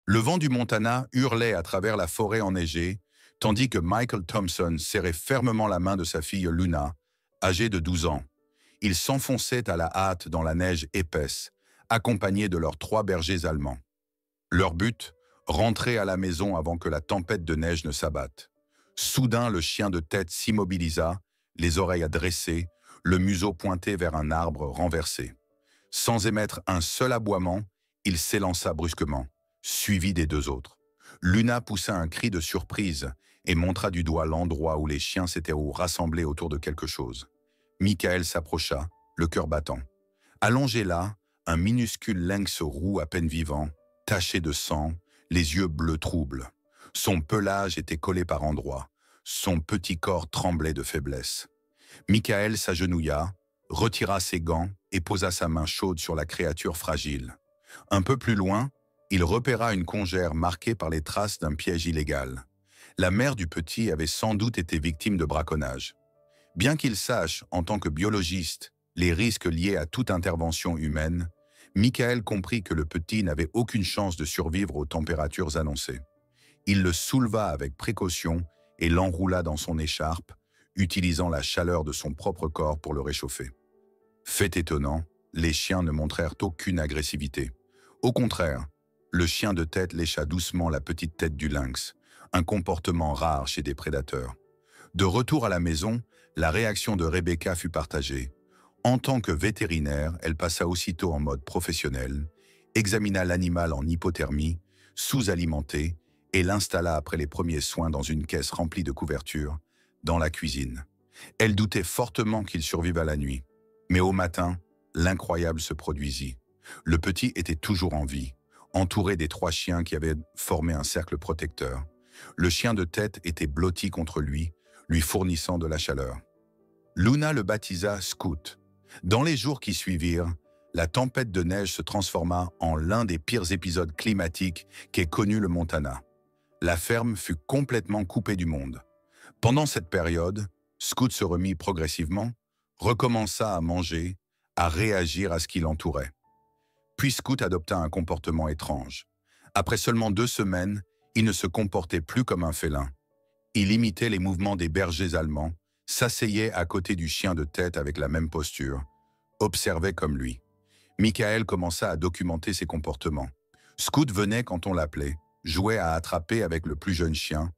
Le vent du Montana hurlait à travers la forêt enneigée, tandis que Michael Thompson serrait fermement la main de sa fille Luna, âgée de 12 ans. Ils s'enfonçaient à la hâte dans la neige épaisse, accompagnés de leurs 3 bergers allemands. Leur but, rentrer à la maison avant que la tempête de neige ne s'abatte. Soudain, le chien de tête s'immobilisa, les oreilles dressées, le museau pointé vers un arbre renversé. Sans émettre un seul aboiement, il s'élança brusquement, suivi des 2 autres. Luna poussa un cri de surprise et montra du doigt l'endroit où les chiens s'étaient rassemblés autour de quelque chose. Michael s'approcha, le cœur battant. Allongé là, un minuscule lynx roux à peine vivant, taché de sang, les yeux bleus troubles. Son pelage était collé par endroits. Son petit corps tremblait de faiblesse. Michael s'agenouilla, retira ses gants et posa sa main chaude sur la créature fragile. Un peu plus loin, il repéra une congère marquée par les traces d'un piège illégal. La mère du petit avait sans doute été victime de braconnage. Bien qu'il sache, en tant que biologiste, les risques liés à toute intervention humaine, Michael comprit que le petit n'avait aucune chance de survivre aux températures annoncées. Il le souleva avec précaution et l'enroula dans son écharpe, utilisant la chaleur de son propre corps pour le réchauffer. Fait étonnant, les chiens ne montrèrent aucune agressivité. Au contraire, le chien de tête lécha doucement la petite tête du lynx, un comportement rare chez des prédateurs. De retour à la maison, la réaction de Rebecca fut partagée. En tant que vétérinaire, elle passa aussitôt en mode professionnel, examina l'animal en hypothermie, sous-alimenté, et l'installa après les premiers soins dans une caisse remplie de couvertures, dans la cuisine. Elle doutait fortement qu'il survive à la nuit. Mais au matin, l'incroyable se produisit. Le petit était toujours en vie, entouré des 3 chiens qui avaient formé un cercle protecteur. Le chien de tête était blotti contre lui fournissant de la chaleur. Luna le baptisa Scout. Dans les jours qui suivirent, la tempête de neige se transforma en l'un des pires épisodes climatiques qu'ait connu le Montana. La ferme fut complètement coupée du monde. Pendant cette période, Scout se remit progressivement, recommença à manger, à réagir à ce qui l'entourait. Puis Scout adopta un comportement étrange. Après seulement 2 semaines, il ne se comportait plus comme un félin. Il imitait les mouvements des bergers allemands, s'asseyait à côté du chien de tête avec la même posture, observait comme lui. Michael commença à documenter ses comportements. Scout venait quand on l'appelait, jouait à attraper avec le plus jeune chien,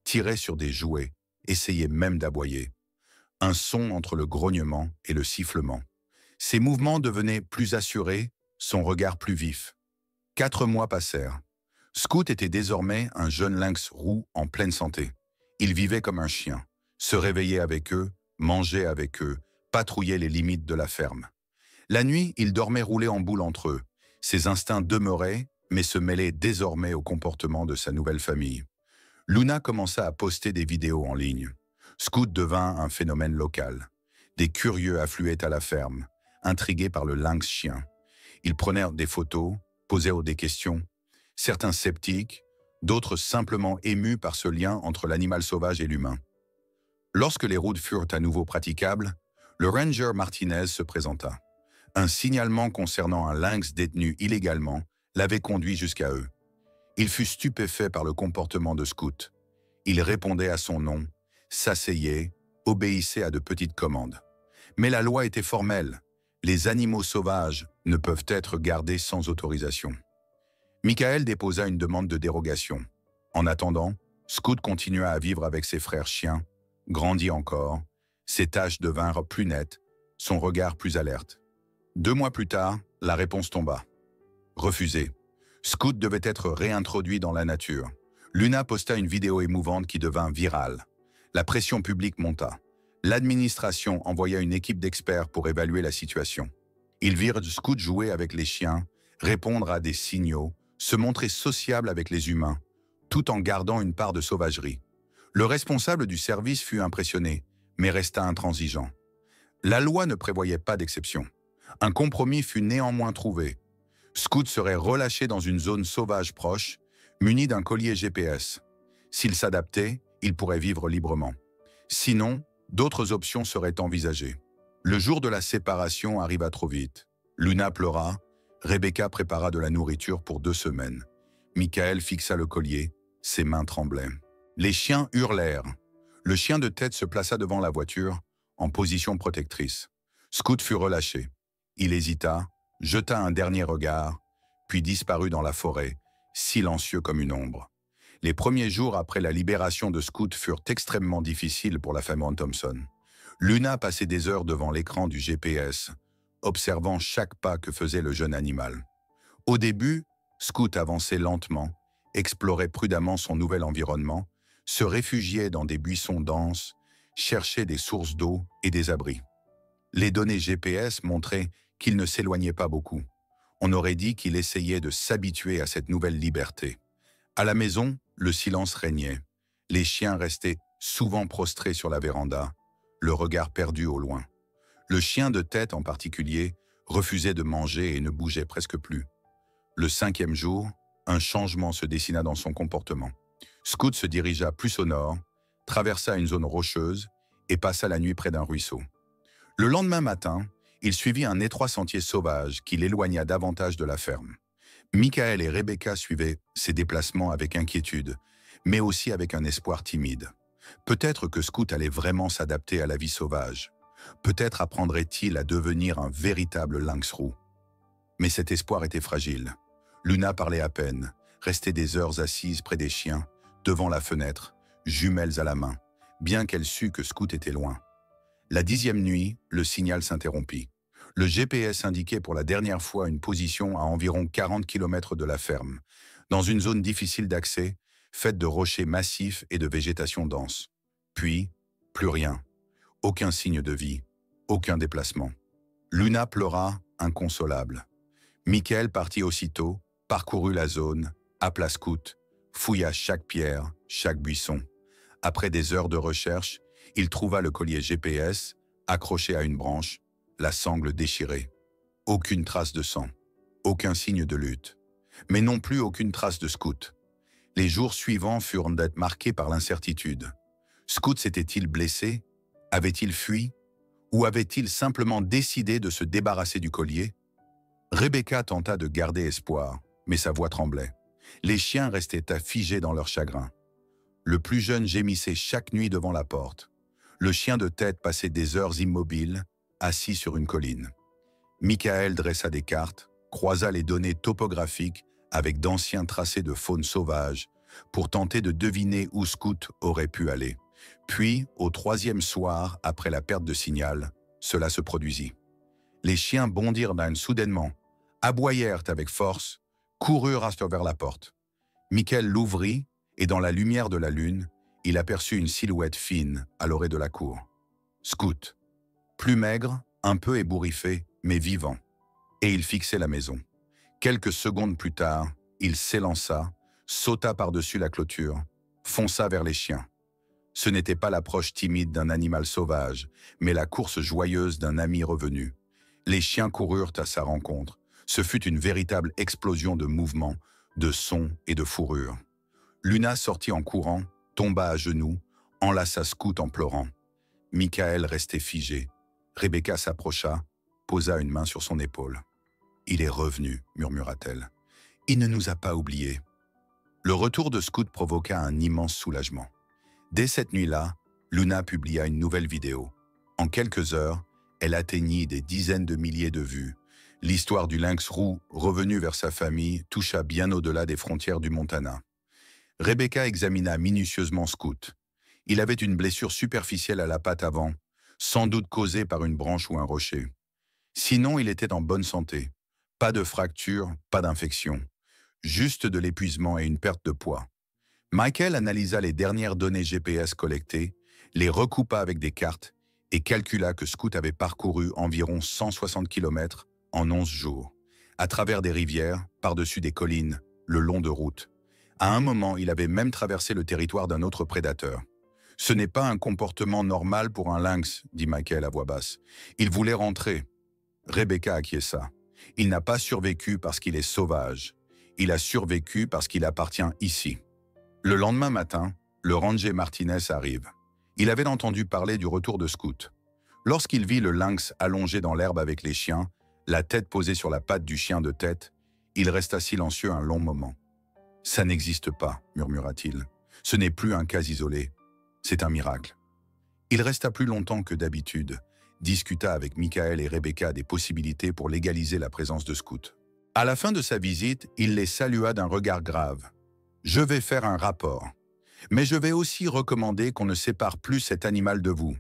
tirait sur des jouets, essayait même d'aboyer. Un son entre le grognement et le sifflement. Ses mouvements devenaient plus assurés, son regard plus vif. 4 mois passèrent. Scout était désormais un jeune lynx roux en pleine santé. Il vivait comme un chien, se réveillait avec eux, mangeait avec eux, patrouillait les limites de la ferme. La nuit, il dormait roulé en boule entre eux. Ses instincts demeuraient, mais se mêlaient désormais au comportement de sa nouvelle famille. Luna commença à poster des vidéos en ligne. Scout devint un phénomène local. Des curieux affluaient à la ferme, intrigués par le lynx chien. Ils prenaient des photos, posaient des questions, certains sceptiques, d'autres simplement émus par ce lien entre l'animal sauvage et l'humain. Lorsque les routes furent à nouveau praticables, le ranger Martinez se présenta. Un signalement concernant un lynx détenu illégalement l'avait conduit jusqu'à eux. Il fut stupéfait par le comportement de Scout. Il répondait à son nom, s'asseyait, obéissait à de petites commandes. Mais la loi était formelle. Les animaux sauvages ne peuvent être gardés sans autorisation. Michael déposa une demande de dérogation. En attendant, Scout continua à vivre avec ses frères chiens, grandit encore, ses taches devinrent plus nettes, son regard plus alerte. 2 mois plus tard, la réponse tomba. Refusé. Scout devait être réintroduit dans la nature. Luna posta une vidéo émouvante qui devint virale. La pression publique monta. L'administration envoya une équipe d'experts pour évaluer la situation. Ils virent Scout jouer avec les chiens, répondre à des signaux, se montrer sociable avec les humains, tout en gardant une part de sauvagerie. Le responsable du service fut impressionné, mais resta intransigeant. La loi ne prévoyait pas d'exception. Un compromis fut néanmoins trouvé. Scout serait relâché dans une zone sauvage proche, muni d'un collier GPS. S'il s'adaptait, il pourrait vivre librement. Sinon, d'autres options seraient envisagées. Le jour de la séparation arriva trop vite. Luna pleura, Rebecca prépara de la nourriture pour 2 semaines. Michael fixa le collier, ses mains tremblaient. Les chiens hurlèrent. Le chien de tête se plaça devant la voiture, en position protectrice. Scoot fut relâché. Il hésita, jeta un dernier regard, puis disparut dans la forêt, silencieux comme une ombre. Les premiers jours après la libération de Scoot furent extrêmement difficiles pour la famille Thompson. Luna passait des heures devant l'écran du GPS, observant chaque pas que faisait le jeune animal. Au début, Scoot avançait lentement, explorait prudemment son nouvel environnement, se réfugiait dans des buissons denses, cherchait des sources d'eau et des abris. Les données GPS montraient qu'il ne s'éloignait pas beaucoup. On aurait dit qu'il essayait de s'habituer à cette nouvelle liberté. À la maison, le silence régnait. Les chiens restaient souvent prostrés sur la véranda, le regard perdu au loin. Le chien de tête en particulier refusait de manger et ne bougeait presque plus. Le 5e jour, un changement se dessina dans son comportement. Scoot se dirigea plus au nord, traversa une zone rocheuse et passa la nuit près d'un ruisseau. Le lendemain matin, il suivit un étroit sentier sauvage qui l'éloigna davantage de la ferme. Michael et Rebecca suivaient ses déplacements avec inquiétude, mais aussi avec un espoir timide. Peut-être que Scoot allait vraiment s'adapter à la vie sauvage. Peut-être apprendrait-il à devenir un véritable lynx roux. Mais cet espoir était fragile. Luna parlait à peine, restait des heures assise près des chiens, devant la fenêtre, jumelles à la main, bien qu'elle sût que Scoot était loin. La 10e nuit, le signal s'interrompit. Le GPS indiquait pour la dernière fois une position à environ 40 km de la ferme, dans une zone difficile d'accès, faite de rochers massifs et de végétation dense. Puis, plus rien. Aucun signe de vie, aucun déplacement. Luna pleura, inconsolable. Michael partit aussitôt, parcourut la zone, appela Scoot, fouilla chaque pierre, chaque buisson. Après des heures de recherche, il trouva le collier GPS, accroché à une branche, la sangle déchirée. Aucune trace de sang, aucun signe de lutte, mais non plus aucune trace de Scoot. Les jours suivants furent d'être marqués par l'incertitude. Scoot s'était-il blessé? Avait-il fui? Ou avait-il simplement décidé de se débarrasser du collier? Rebecca tenta de garder espoir, mais sa voix tremblait. Les chiens restaient figés dans leur chagrin. Le plus jeune gémissait chaque nuit devant la porte. Le chien de tête passait des heures immobile, assis sur une colline. Michael dressa des cartes, croisa les données topographiques avec d'anciens tracés de faune sauvage pour tenter de deviner où Scoot aurait pu aller. Puis, au 3e soir, après la perte de signal, cela se produisit. Les chiens bondirent soudainement, aboyèrent avec force, coururent vers la porte. Michael l'ouvrit et dans la lumière de la lune, il aperçut une silhouette fine à l'orée de la cour. Scoot, plus maigre, un peu ébouriffé, mais vivant. Et il fixait la maison. Quelques secondes plus tard, il s'élança, sauta par-dessus la clôture, fonça vers les chiens. Ce n'était pas l'approche timide d'un animal sauvage, mais la course joyeuse d'un ami revenu. Les chiens coururent à sa rencontre. Ce fut une véritable explosion de mouvements, de sons et de fourrures. Luna sortit en courant, tomba à genoux, enlaça Scoot en pleurant. Michael restait figé. Rebecca s'approcha, posa une main sur son épaule. « Il est revenu », murmura-t-elle. « Il ne nous a pas oubliés. » Le retour de Scoot provoqua un immense soulagement. Dès cette nuit-là, Luna publia une nouvelle vidéo. En quelques heures, elle atteignit des dizaines de milliers de vues. L'histoire du lynx roux, revenu vers sa famille, toucha bien au-delà des frontières du Montana. Rebecca examina minutieusement Scoot. Il avait une blessure superficielle à la patte avant, sans doute causée par une branche ou un rocher. Sinon, il était en bonne santé. Pas de fracture, pas d'infection. Juste de l'épuisement et une perte de poids. Michael analysa les dernières données GPS collectées, les recoupa avec des cartes et calcula que Scoot avait parcouru environ 160 km en 11 jours, à travers des rivières, par-dessus des collines, le long de routes. À un moment, il avait même traversé le territoire d'un autre prédateur. « Ce n'est pas un comportement normal pour un lynx », dit Michael à voix basse. « Il voulait rentrer. » Rebecca acquiesça. « Il n'a pas survécu parce qu'il est sauvage. Il a survécu parce qu'il appartient ici. » Le lendemain matin, le ranger Martinez arrive. Il avait entendu parler du retour de Scoot. Lorsqu'il vit le lynx allongé dans l'herbe avec les chiens, la tête posée sur la patte du chien de tête, il resta silencieux un long moment. Ça n'existe pas, murmura-t-il. Ce n'est plus un cas isolé. C'est un miracle. Il resta plus longtemps que d'habitude, discuta avec Michael et Rebecca des possibilités pour légaliser la présence de scouts. À la fin de sa visite, il les salua d'un regard grave. « Je vais faire un rapport. Mais je vais aussi recommander qu'on ne sépare plus cet animal de vous. »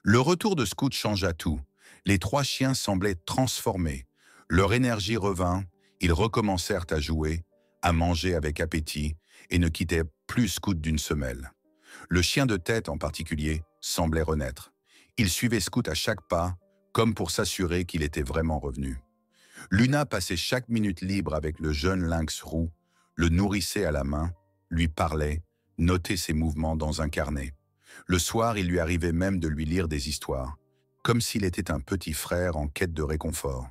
Le retour de Scout changea tout. Les trois chiens semblaient transformés. Leur énergie revint, ils recommencèrent à jouer, à manger avec appétit et ne quittaient plus Scout d'une semelle. Le chien de tête en particulier semblait renaître. Il suivait Scout à chaque pas, comme pour s'assurer qu'il était vraiment revenu. Luna passait chaque minute libre avec le jeune lynx roux, le nourrissait à la main, lui parlait, notait ses mouvements dans un carnet. Le soir, il lui arrivait même de lui lire des histoires, comme s'il était un petit frère en quête de réconfort.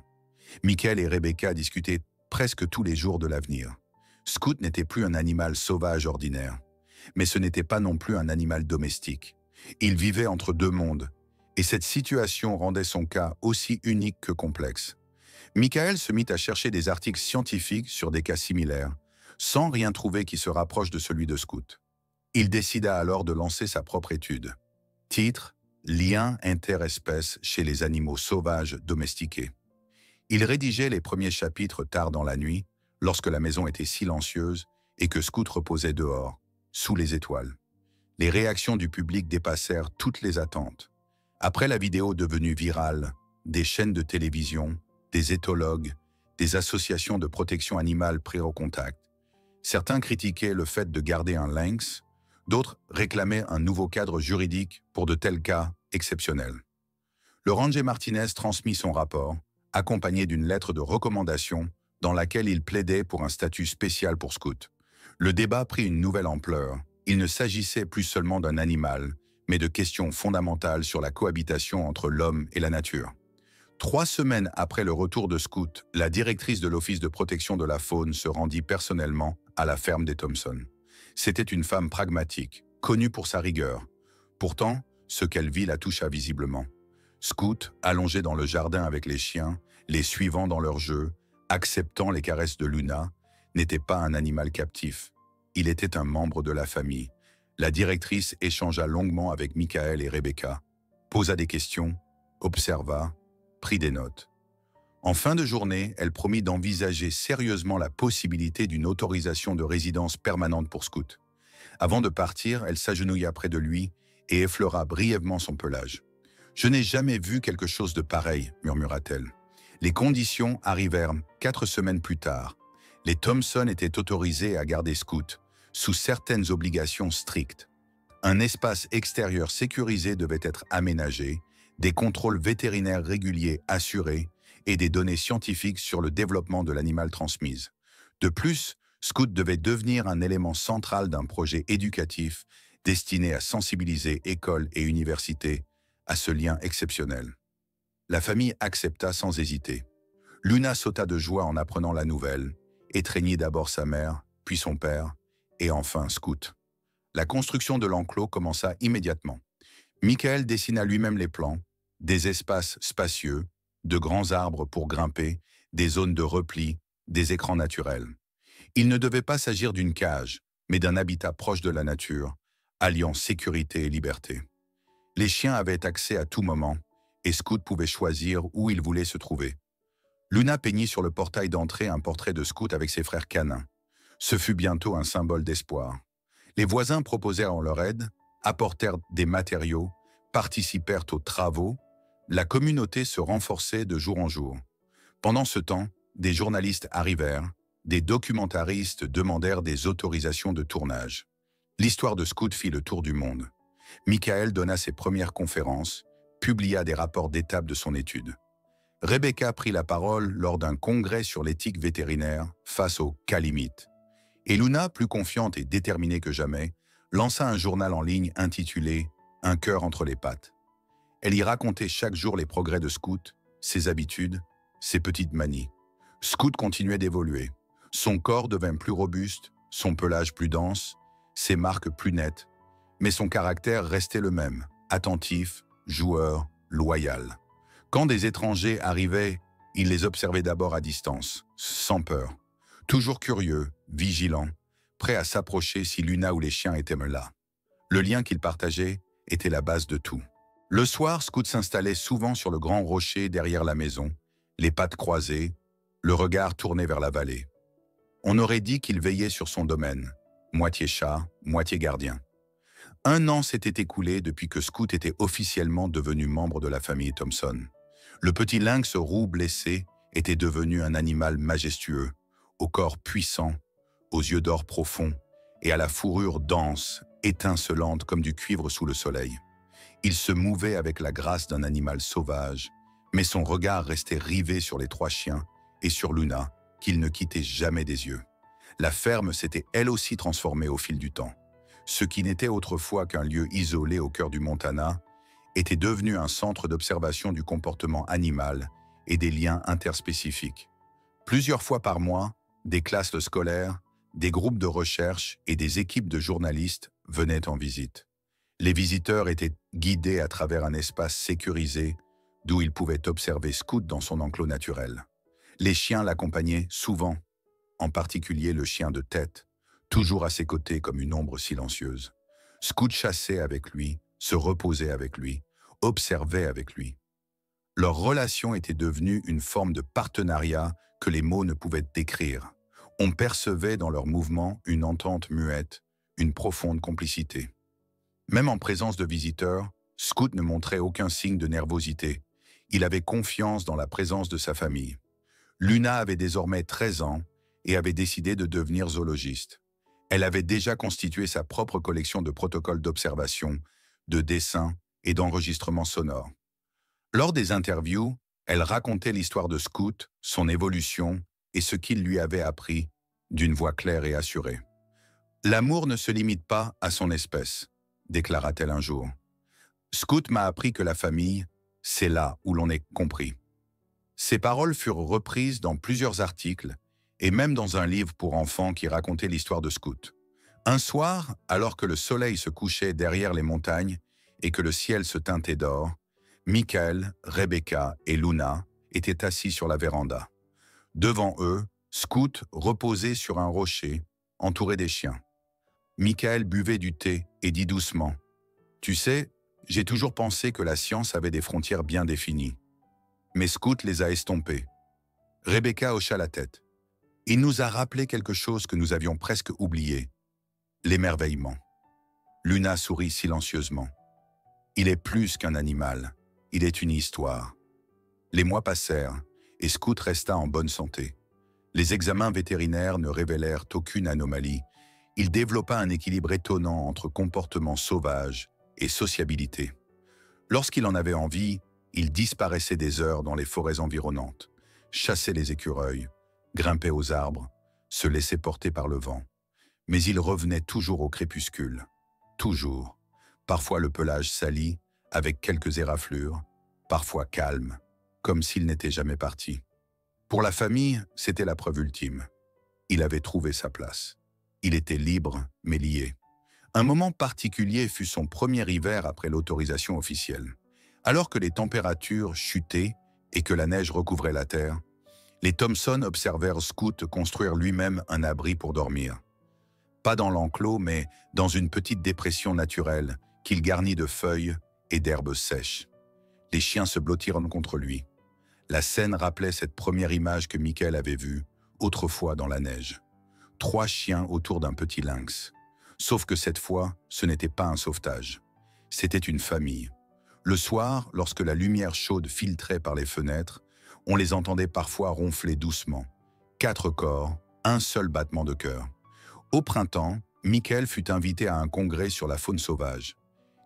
Michael et Rebecca discutaient presque tous les jours de l'avenir. Scout n'était plus un animal sauvage ordinaire, mais ce n'était pas non plus un animal domestique. Il vivait entre deux mondes, et cette situation rendait son cas aussi unique que complexe. Michael se mit à chercher des articles scientifiques sur des cas similaires, sans rien trouver qui se rapproche de celui de Scout. Il décida alors de lancer sa propre étude. Titre: Liens interespèces chez les animaux sauvages domestiqués. Il rédigeait les premiers chapitres tard dans la nuit, lorsque la maison était silencieuse et que Scout reposait dehors, sous les étoiles. Les réactions du public dépassèrent toutes les attentes. Après la vidéo devenue virale, des chaînes de télévision, des éthologues, des associations de protection animale prirent au contact. Certains critiquaient le fait de garder un lynx, d'autres réclamaient un nouveau cadre juridique pour de tels cas exceptionnels. Le ranger Martinez transmit son rapport, accompagné d'une lettre de recommandation dans laquelle il plaidait pour un statut spécial pour Scout. Le débat prit une nouvelle ampleur. Il ne s'agissait plus seulement d'un animal, mais de questions fondamentales sur la cohabitation entre l'homme et la nature. 3 semaines après le retour de Scout, la directrice de l'Office de protection de la faune se rendit personnellement à la ferme des Thompson. C'était une femme pragmatique, connue pour sa rigueur. Pourtant, ce qu'elle vit la toucha visiblement. Scout, allongé dans le jardin avec les chiens, les suivant dans leurs jeux, acceptant les caresses de Luna, n'était pas un animal captif. Il était un membre de la famille. La directrice échangea longuement avec Michael et Rebecca, posa des questions, observa, prit des notes. En fin de journée, elle promit d'envisager sérieusement la possibilité d'une autorisation de résidence permanente pour Scout. Avant de partir, elle s'agenouilla près de lui et effleura brièvement son pelage. « Je n'ai jamais vu quelque chose de pareil », murmura-t-elle. Les conditions arrivèrent 4 semaines plus tard. Les Thompson étaient autorisés à garder Scout, sous certaines obligations strictes. Un espace extérieur sécurisé devait être aménagé, des contrôles vétérinaires réguliers assurés et des données scientifiques sur le développement de l'animal transmises. De plus, Scout devait devenir un élément central d'un projet éducatif destiné à sensibiliser écoles et universités à ce lien exceptionnel. La famille accepta sans hésiter. Luna sauta de joie en apprenant la nouvelle, étreignit d'abord sa mère, puis son père, et enfin Scout. La construction de l'enclos commença immédiatement. Michael dessina lui-même les plans, des espaces spacieux, de grands arbres pour grimper, des zones de repli, des écrans naturels. Il ne devait pas s'agir d'une cage, mais d'un habitat proche de la nature, alliant sécurité et liberté. Les chiens avaient accès à tout moment, et Scout pouvait choisir où il voulait se trouver. Luna peignit sur le portail d'entrée un portrait de Scout avec ses frères canins. Ce fut bientôt un symbole d'espoir. Les voisins proposèrent en leur aide, apportèrent des matériaux, participèrent aux travaux. La communauté se renforçait de jour en jour. Pendant ce temps, des journalistes arrivèrent, des documentaristes demandèrent des autorisations de tournage. L'histoire de Scout fit le tour du monde. Michael donna ses premières conférences, publia des rapports d'étape de son étude. Rebecca prit la parole lors d'un congrès sur l'éthique vétérinaire face aux cas limites. Et Luna, plus confiante et déterminée que jamais, lança un journal en ligne intitulé « Un cœur entre les pattes ». Elle y racontait chaque jour les progrès de Scout, ses habitudes, ses petites manies. Scout continuait d'évoluer. Son corps devint plus robuste, son pelage plus dense, ses marques plus nettes, mais son caractère restait le même, attentif, joueur, loyal. Quand des étrangers arrivaient, il les observait d'abord à distance, sans peur. Toujours curieux, vigilant, prêts à s'approcher si Luna ou les chiens étaient là. Le lien qu'ils partageaient était la base de tout. Le soir, Scout s'installait souvent sur le grand rocher derrière la maison, les pattes croisées, le regard tourné vers la vallée. On aurait dit qu'il veillait sur son domaine, moitié chat, moitié gardien. 1 an s'était écoulé depuis que Scout était officiellement devenu membre de la famille Thompson. Le petit lynx roux blessé était devenu un animal majestueux, au corps puissant, aux yeux d'or profonds et à la fourrure dense, étincelante comme du cuivre sous le soleil. Il se mouvait avec la grâce d'un animal sauvage, mais son regard restait rivé sur les 3 chiens et sur Luna, qu'il ne quittait jamais des yeux. La ferme s'était elle aussi transformée au fil du temps. Ce qui n'était autrefois qu'un lieu isolé au cœur du Montana était devenu un centre d'observation du comportement animal et des liens interspécifiques. Plusieurs fois par mois, des classes scolaires, des groupes de recherche et des équipes de journalistes venaient en visite. Les visiteurs étaient guidés à travers un espace sécurisé d'où ils pouvaient observer Scout dans son enclos naturel. Les chiens l'accompagnaient souvent, en particulier le chien de tête, toujours à ses côtés comme une ombre silencieuse. Scout chassait avec lui, se reposait avec lui, observait avec lui. Leur relation était devenue une forme de partenariat que les mots ne pouvaient décrire. On percevait dans leurs mouvements une entente muette, une profonde complicité. Même en présence de visiteurs, Scout ne montrait aucun signe de nervosité. Il avait confiance dans la présence de sa famille. Luna avait désormais 13 ans et avait décidé de devenir zoologiste. Elle avait déjà constitué sa propre collection de protocoles d'observation, de dessins et d'enregistrements sonores. Lors des interviews, elle racontait l'histoire de Scout, son évolution et ce qu'il lui avait appris, d'une voix claire et assurée. « L'amour ne se limite pas à son espèce », déclara-t-elle un jour. « Scout m'a appris que la famille, c'est là où l'on est compris. » Ces paroles furent reprises dans plusieurs articles et même dans un livre pour enfants qui racontait l'histoire de Scout. Un soir, alors que le soleil se couchait derrière les montagnes et que le ciel se teintait d'or, Michael, Rebecca et Luna étaient assis sur la véranda. Devant eux, Scout reposait sur un rocher, entouré des chiens. Michael buvait du thé et dit doucement « Tu sais, j'ai toujours pensé que la science avait des frontières bien définies. Mais Scout les a estompées. » Rebecca hocha la tête. « Il nous a rappelé quelque chose que nous avions presque oublié. L'émerveillement. » Luna sourit silencieusement. « Il est plus qu'un animal. Il est une histoire. » Les mois passèrent et Scout resta en bonne santé. Les examens vétérinaires ne révélèrent aucune anomalie. Il développa un équilibre étonnant entre comportement sauvage et sociabilité. Lorsqu'il en avait envie, il disparaissait des heures dans les forêts environnantes, chassait les écureuils, grimpait aux arbres, se laissait porter par le vent. Mais il revenait toujours au crépuscule. Toujours. Parfois le pelage sali, avec quelques éraflures, parfois calme, comme s'il n'était jamais parti. Pour la famille, c'était la preuve ultime. Il avait trouvé sa place. Il était libre, mais lié. Un moment particulier fut son premier hiver après l'autorisation officielle. Alors que les températures chutaient et que la neige recouvrait la terre, les Thompson observèrent Scout construire lui-même un abri pour dormir. Pas dans l'enclos, mais dans une petite dépression naturelle qu'il garnit de feuilles et d'herbes sèches. Les chiens se blottirent contre lui. La scène rappelait cette première image que Michael avait vue, autrefois dans la neige. 3 chiens autour d'un petit lynx. Sauf que cette fois, ce n'était pas un sauvetage. C'était une famille. Le soir, lorsque la lumière chaude filtrait par les fenêtres, on les entendait parfois ronfler doucement. 4 corps, un seul battement de cœur. Au printemps, Michael fut invité à un congrès sur la faune sauvage.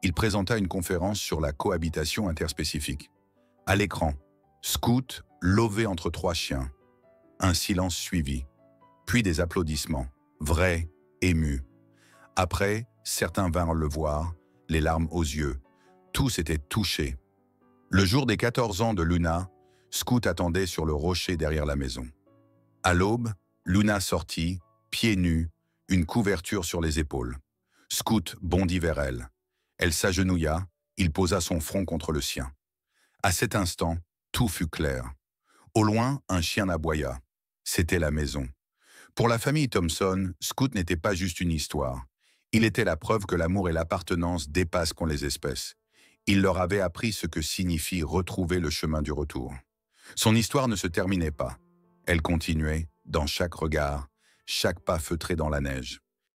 Il présenta une conférence sur la cohabitation interspécifique. À l'écran, Scout lové entre 3 chiens. Un silence suivit, puis des applaudissements, vrais, émus. Après, certains vinrent le voir, les larmes aux yeux. Tous étaient touchés. Le jour des 14 ans de Luna, Scout attendait sur le rocher derrière la maison. À l'aube, Luna sortit, pieds nus, une couverture sur les épaules. Scout bondit vers elle. Elle s'agenouilla, il posa son front contre le sien. À cet instant, tout fut clair. Au loin, un chien aboya. C'était la maison. Pour la famille Thompson, Scout n'était pas juste une histoire. Il était la preuve que l'amour et l'appartenance dépassent qu'ont les espèces. Il leur avait appris ce que signifie retrouver le chemin du retour. Son histoire ne se terminait pas. Elle continuait, dans chaque regard, chaque pas feutré dans la neige.